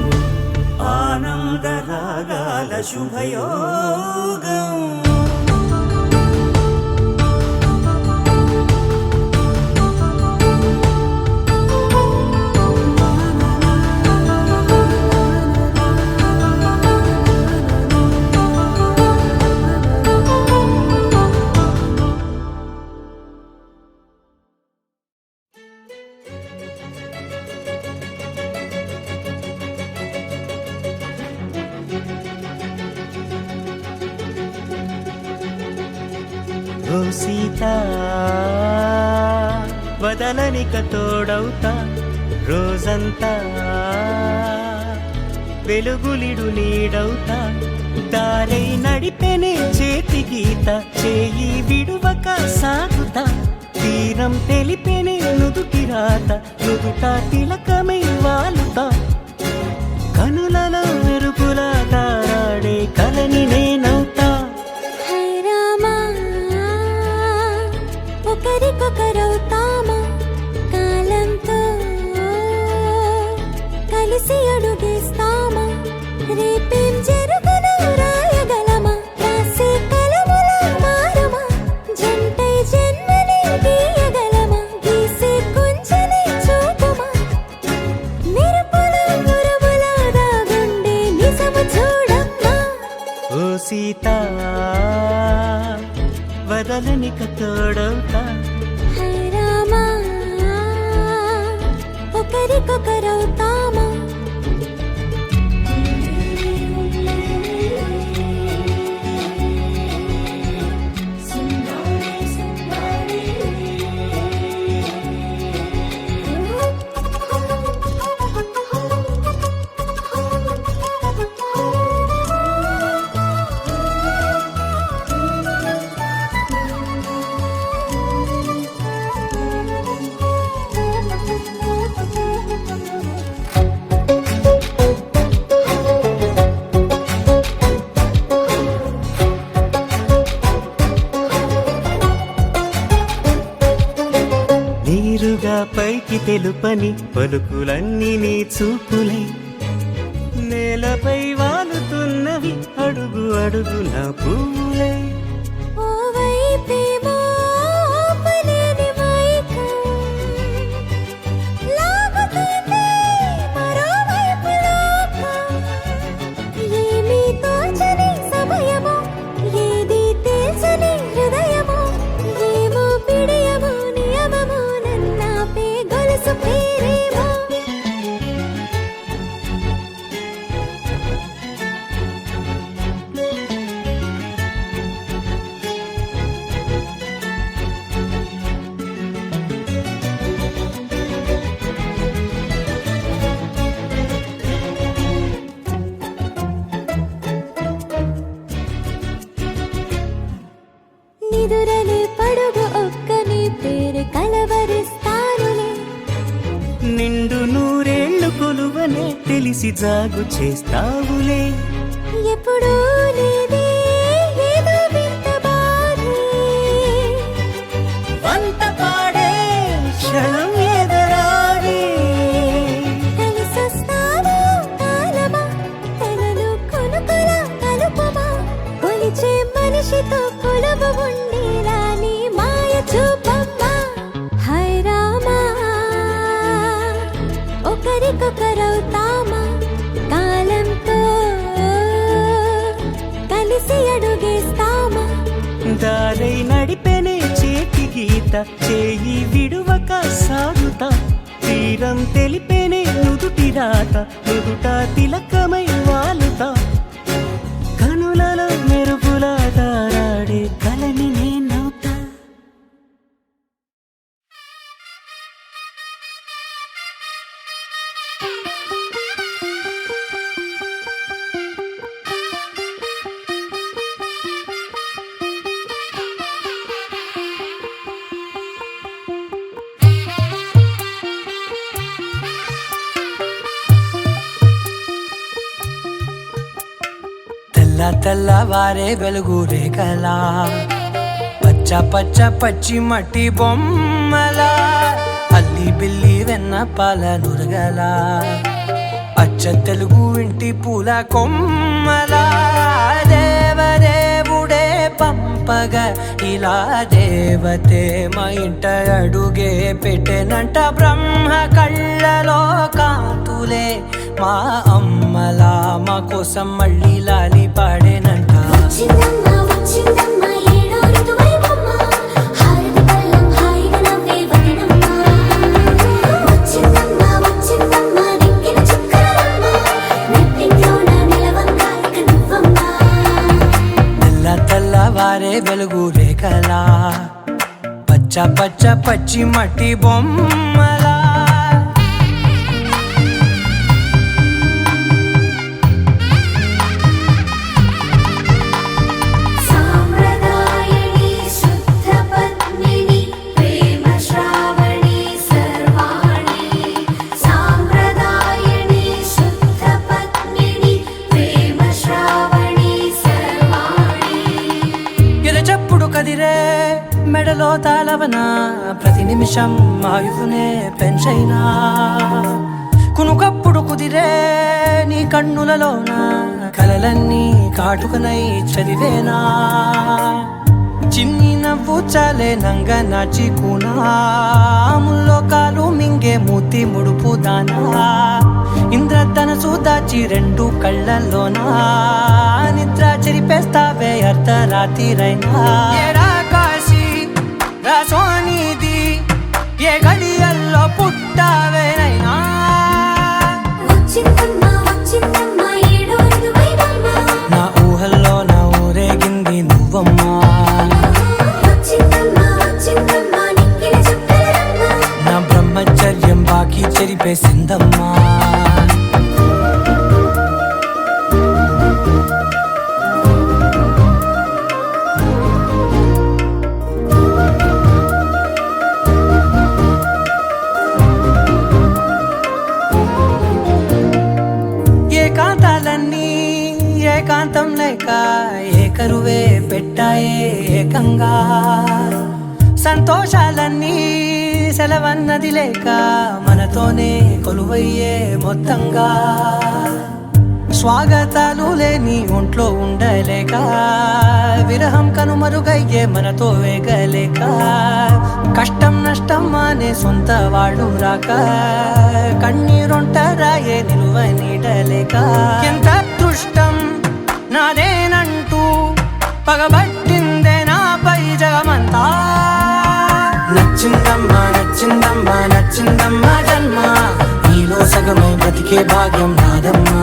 ఆనందరాగాల శుభయోగం. ఓ సీత వదలనిక తోడవుతా రోజంతా వెలుగులిడు నీడవుతా దారై నడిపెనే చేతి గీత చేయి విడువక సాగుతా తీరం తెలిపెనే నుదుటి రాత నుదుట తిలకమై వాలుతా కనులలో మెరుగుల తారాడే కలని నేనవుతా హై రామా ఒకరికొకరవుతామా కాలంతో కలిసి అడుగేస్తామా రేపేం జరుగును రాయగలమా రాసే కలముల మారమా జంటై జన్మని గీయగలమా గీసే కొంచెని చూపుమా మెరుపుల మురముల దాగుండే నిజము చూడమ్మా ఓ సీత వదలనిక తోడవుతా హై రామా ఒకరికొకరవుతామా నీరుగా పైకి తెలుపని పలుకులన్నీ నీ చూపులై నేలపై వాలుతున్నవి అడుగు అడుగు నా పువ్వులై ఓ వైపేమో ఆపలేని మైకం లాగుతుంది మరోవైపు లోకం ఏమీ తోచని సమయమో ఏది తేల్చని హృదయమో ఏమో పిడియమో నియమమో నన్నాపే గొలుసు పేరేమో నిదురలే పడుగు ఒక్కని పేరు కలవరిస్తానులే నిండు నూరేళ్లు కొలువనే తెలిసి జాగు చేస్తావులే ఎప్పుడూ లేదే ఏదో వింత బాధే వంత పాడే క్షణం ఎదరాడే కలిసొస్తావో కాలమా తనను కొనుకల కలుపమా కొలిచే మనిషితో కొలువు ఉండేలా నీ మాయ చూపమ్మా హై రామా ఒకరికొకరవుతామా కాలంతో కలిసి అడుగేస్తామా దారై నడిపెనే చేతి గీత చేయి విడువక సాగుతా తీరం తెలిపెనే నుదుటి రాత నుదుట తిలకమై వాలుతా కనులలో మెరుగుల తారాడే కలని నేనవుతా తెల్లవారే వెలుగు రేఖలా పచ్చ పచ్చ పచ్చి మట్టి బొమ్మలా అల్లి బిల్లి వెన్న పాల నురగలా అచ్చ తెలుగు ఇంటి పూల కొమ్మలా దేవదేవుడే పంపగా ఇలా దేవతే మా ఇంట అడుగే పెట్టెనంట బ్రహ్మ కళ్ళలో కాంతులే మా అమ్మలా మా కోసం మళ్ళీ లాలి పాడేనంట వచ్చిందమ్మా వచ్చిందమ్మా ఏడో ఋతువైవమ్మా హారతి పళ్ళం హాయిగా నవ్వే వదినమ్మా వచ్చిందమ్మా వచ్చిందమ్మా దిక్కిన చుక్కలమ్మా నెట్టింట్లోన నిలవంగా ఇక నువ్వమ్మా తెల్లవారే వెలుగు రేఖలా పచ్చ పచ్చి మట్టి బొమ్మలా సాంప్రదాయని శుద్ధ పద్మిని ప్రేమ శ్రావణి సర్వాణి సాంప్రదాయని శుద్ధ పద్మిని ప్రేమ శ్రావణి సర్వాణి ఎరచప్పుడు కదిరే మెడలో తాళవన ప్రతి నిమిషం ఆయువునే పెంచైనా కునుకప్పుడు కుదిరే నీ కన్నులలోన కలలన్నీ కాటుకనై చదివేనా చిన్ని నవ్వు చాలే నంగ నాచి ముల్లోకాలు మింగే మూతి ముడుపు దానా ఇంద్రధనసు దాచి రెండు కళ్ళల్లోనా నిద్ర చెరిపేస్తావే అర్ధరాత్రిరైనా ఏరా కాశీ రాసోనిది ఏ గడియల్లో పుట్టావేనైనా వచ్చిందమ్మా వచ్చిందమ్మా ఏడో ఇదువైనమ్మా నా ఊహల్లో నా ఊరేగింది నువ్వమ్మా వచ్చిందమ్మా వచ్చిందమ్మా నిక్కిన చుక్కలమ్మా నా బ్రహ్మచర్యం బాకీ చెరిపేసిందమ్మా ఏకాంతాలన్నీ ఏకాంతం లేక ఏకరువే పెట్టాయే ఏకంగా సంతోషాలన్నీ సెలవన్నది లేక మనతోనే కొలువయ్యే మొత్తంగా స్వాగతాలు లేని ఒంట్లో ఉండలేక విరహం కనుమరుగయ్యే మనతో వేగలేక కష్టం నష్టం అనే సొంత వాళ్ళు రాక కన్నీరొంటరాయే నిలువ నీడలేక ఎంత అదృష్టం నాదేనంటూ పగబట్టిందే నాపై జగమంతా నచ్చిందమ్మా నచ్చిందమ్మా నచ్చిందమ్మా జన్మ నీలో సగమై బ్రతికే భాగ్యం నాదమ్మా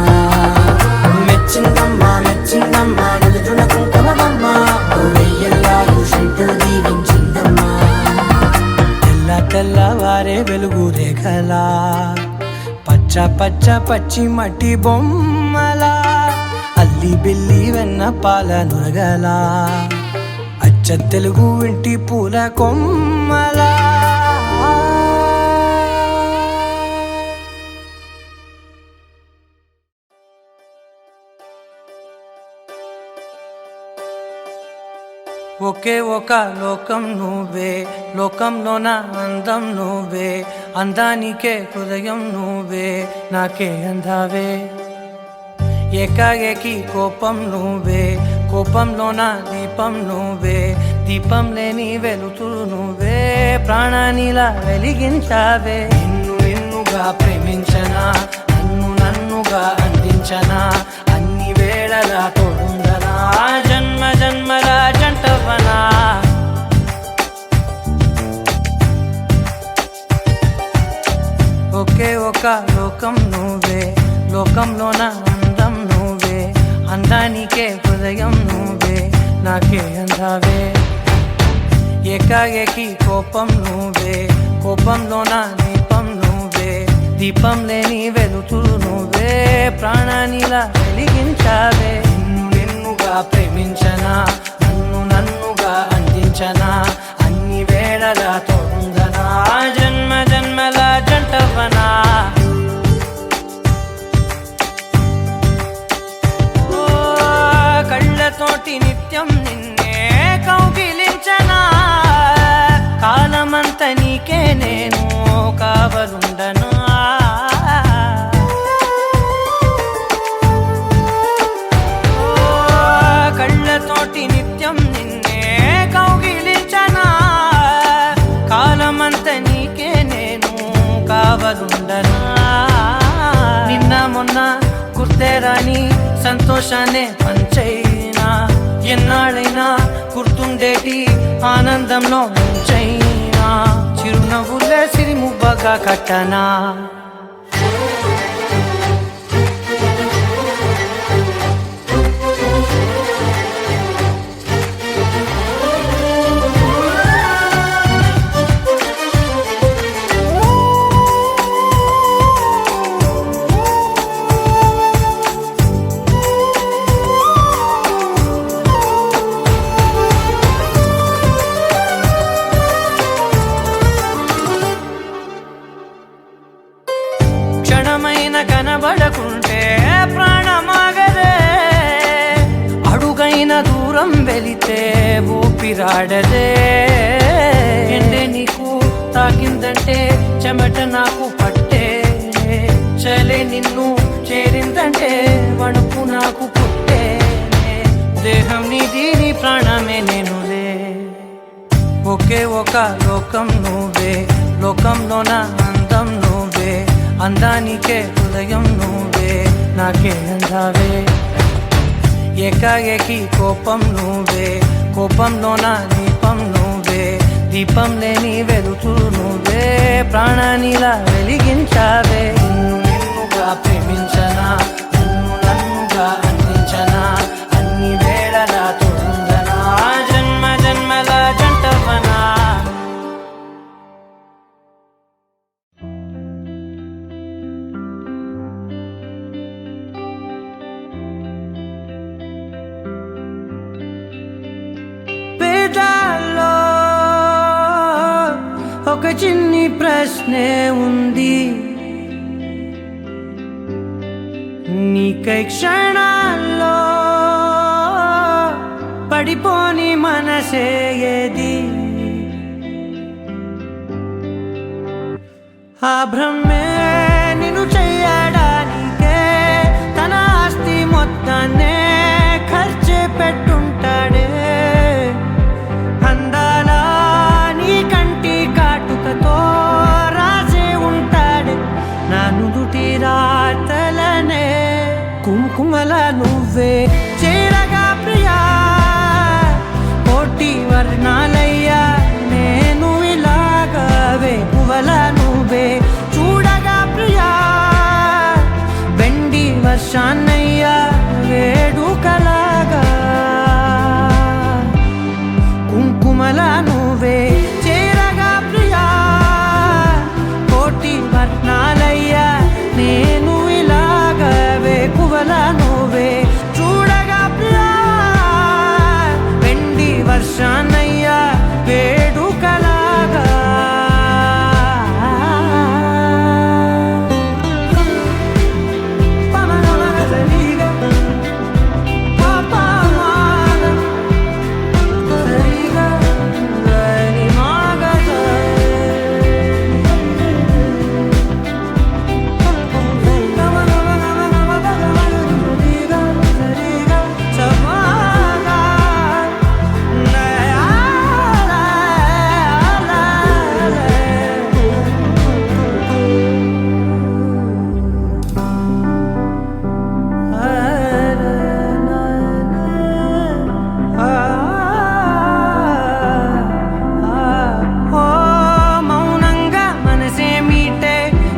మెచ్చిందమ్మా మెచ్చిందమ్మా నిలుచున కుంకుమమ్మా వెయ్యల్లాలు శంకులు దీవించిందమ్మా తెల్ల తెల్లవారే వెలుగు రేఖలా పచ్చ పచ్చ పచ్చి మట్టి బొమ్మలా అల్లి బిల్లి వెన్న పాల నురగలా అచ్చ తెలుగు ఇంటి పూల కొమ్మలా ఒకే ఒక లోకం నువ్వే లోకంలో నా అందం నువ్వే అందానికే హృదయం నువ్వే నాకే అందావే ఏకాఏకి కోపం నువ్వే కోపంలో నా దీపం నువ్వే దీపం లేని వెలుతురు నువ్వే ప్రాణానిలా వెలిగించావే నిన్ను నిన్నుగా ప్రేమించనా నన్ను నన్నుగా అందించనా అన్ని వేళలా తోడుందనా జన్మ జన్మల జంటవనా ఒకే ఒక లోకం నువ్వే లోకంలో నా అందం నువ్వే అందానికే హృదయం నువ్వే నాకే అందావే ఏకాఏకి కోపం నువ్వే కోపంలో నా దీపం నువ్వే దీపం లేని వెలుతురు నువ్వే ప్రాణానిలా వెలిగించావే నిన్ను నిన్నుగా ప్రేమించనా నన్ను నన్నుగా అందించనా అన్ని వేళలా తోడుందనా జన్మ జన్మల జంటవనా కళ్ళతోటి నిత్యం నిన్నే కౌగిలించనా కాలమంత నీకే నేను కావలుండనా కళ్ళతోటి నిత్యం నిన్నే కౌగిలించనా కాలమంత నీకే నేను కావలుండనా నిన్న మొన్న గుర్తేరాని సంతోషాన్ని పంచైనా ఎన్నాళ్ళైనా గుర్తుండేటి ఆనందంలో ముంచైనా చిరునవ్వులే సిరిమువ్వగా కట్టనా లేకుంటే ప్రాణమాగదే అడుగైన దూరం వెళితే ఊపిరాడదే ఎండే నీకు తాకిందంటే చెమట నాకు పట్టే చలే నిన్ను చేరిందంటే వణుకు నాకు పుట్టే దేహం నీది నీ ప్రాణమే నేనులే ఒకే ఒక లోకం నువ్వే లోకంలోన అందం నువ్వే అందానికే హృదయం నువ్వే నాకే అందావే ఏకాఏకి కోపం నువ్వే కోపంలోన దీపం నువ్వే దీపం లేని వెలుతురు నువ్వే ప్రాణానిలా వెలిగించావే నిన్నుగా ప్రేమించనా నిన్ను నన్నుగా అందించనా అన్ని వేళలా తోడుందనా జన్మ జన్మల జంటవనా పేదాల్లో ఒక చిన్ని ప్రశ్నే ఉంది నీకై క్షణాల్లో పడిపోని మనసే ఏది ఆ బ్రహ్మే నిన్ను చెయ్యడానికే తన ఆస్తి మొత్తాన్నే ఖర్చే పెట్టుంటాడే అందాల నీ కంటి కాటుకతో రాసే ఉంటాడే నా నుదుటి రాతలనే కుంకుమల నువ్వే చేరగా ప్రియా కోటి వర్ణాలయ్యా నేను ఇలాగా వేకువల నువ్వే చూడగా ప్రియా వెండి వర్షాన్నయ్యా వేడుకలాగా కుంకుమల నువ్వే చేరగా ప్రియా కోటి వర్ణాలయ్యా నేను ఇలాగా వేకువల నువ్వే చూడగా ప్రియా వెండి వర్షాన్నయ్యా వేడుకలాగా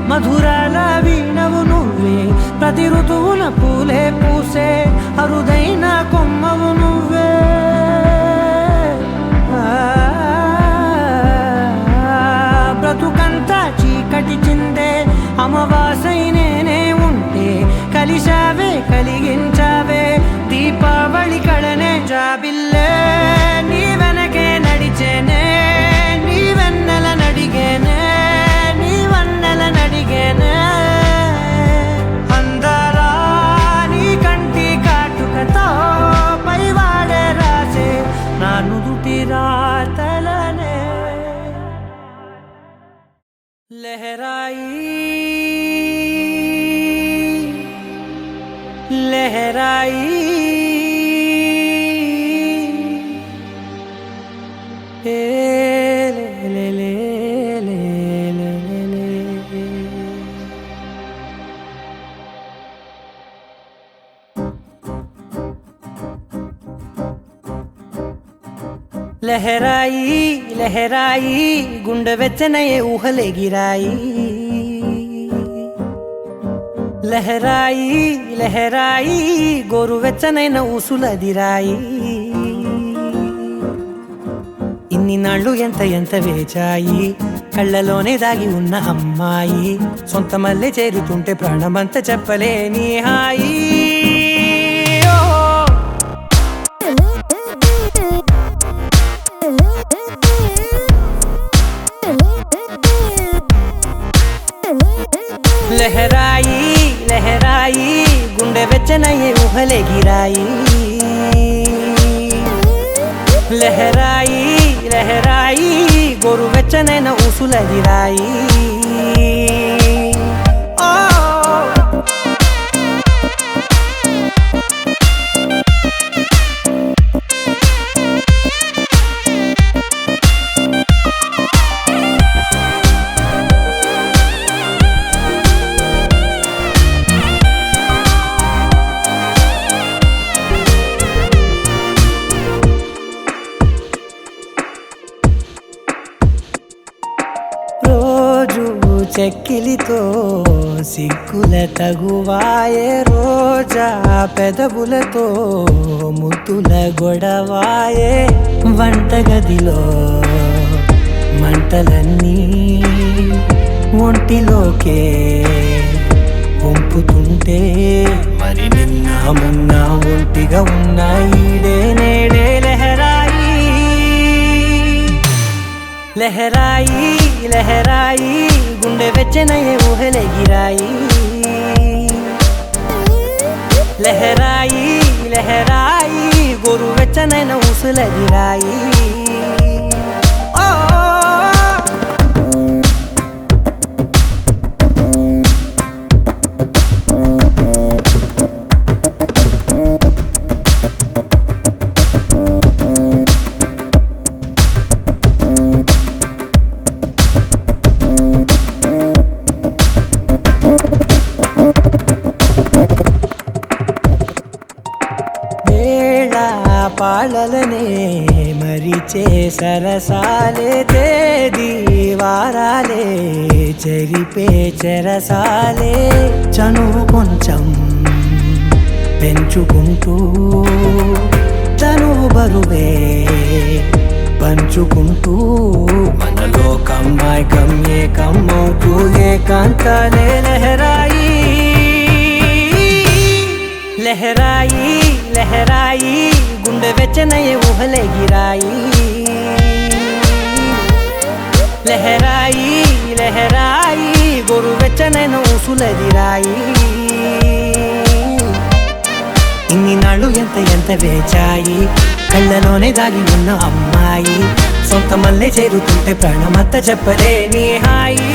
మధురాల వీణవు నువ్వే ప్రతి ఋతువున పూలే పూసే అరుదైన కొమ్మవు నువ్వే బ్రతుకంతా చీకటి చిందే అమవాసై నేనే ఉంటే కలిశావే కలిగించావే దీపావళి కళనే జాబిల్లే నీ వెనకే నడిచేనే నీ వెన్నెల నడిగేనే నీ వన్నెల నడిగేనే అందరా నీ కంటి కాటుకతో పైవాడే రాసే నా నుదుటి రాతలనే లహరాయి లహరాయి ఏ లే లే లే లే లే లహరాయి లహరాయి గుండె వెచ్చనయే ఊహలెగిరాయి లహరాయి లహరాయి గోరువెచ్చనైన ఊసులదిరాయి ఇన్ని నాళ్ళు ఎంత ఎంత వేచాయి కళ్ళలోనే దాగి ఉన్న అమ్మాయి సొంత మల్లె చేరుతుంటే ప్రాణమంతా చెప్పలేని హాయి లహరాయి లహరాయి గుండె వెచ్చనయ్యే ఊహలెగిరాయి లహరాయి లహరాయి గోరు వెచ్చనైన ఊసులగిరాయి రోజు చెక్కిలితో సిగ్గుల తగువాయే రోజా పెదవులతో ముద్దుల గొడవాయే వంటగదిలో మంటలన్నీ ఒంటిలోకే వంపుతుంటే మరి నిన్న మొన్న ఒంటిగా ఉన్న ఈడే నేడే లహరాయి లహరాయి లహరాయి గుండె వెచ్చనయ్యే ఊహలెగిరాయి లహరాయి లహరాయి గోరు వెచ్చనైన ఊసులగిరాయి పాలలనే మరిచే సరసాలే తేదీ వారాలే చెరిపే చెరసాలే చనువు కొంచెం పెంచుకుంటూ చనువు బరువే పంచుకుంటూ మనలో కమ్మాయికం ఏకమవుతూ ఏకాంతాలే లహరాయి లహరాయి లహరాయి గుండె వెచ్చనయ్యే ఊహలెగిరాయి లహరాయి లహరాయి గోరు వెచ్చనైన ఊసులగిరాయి ఇన్ని నాళ్ళు ఎంత వేచాయి కళ్ళలోనే దాగి ఉన్న అమ్మాయి సొంత మల్లె చేరుతుంటే ప్రాణమంతా చెప్పలేని హాయి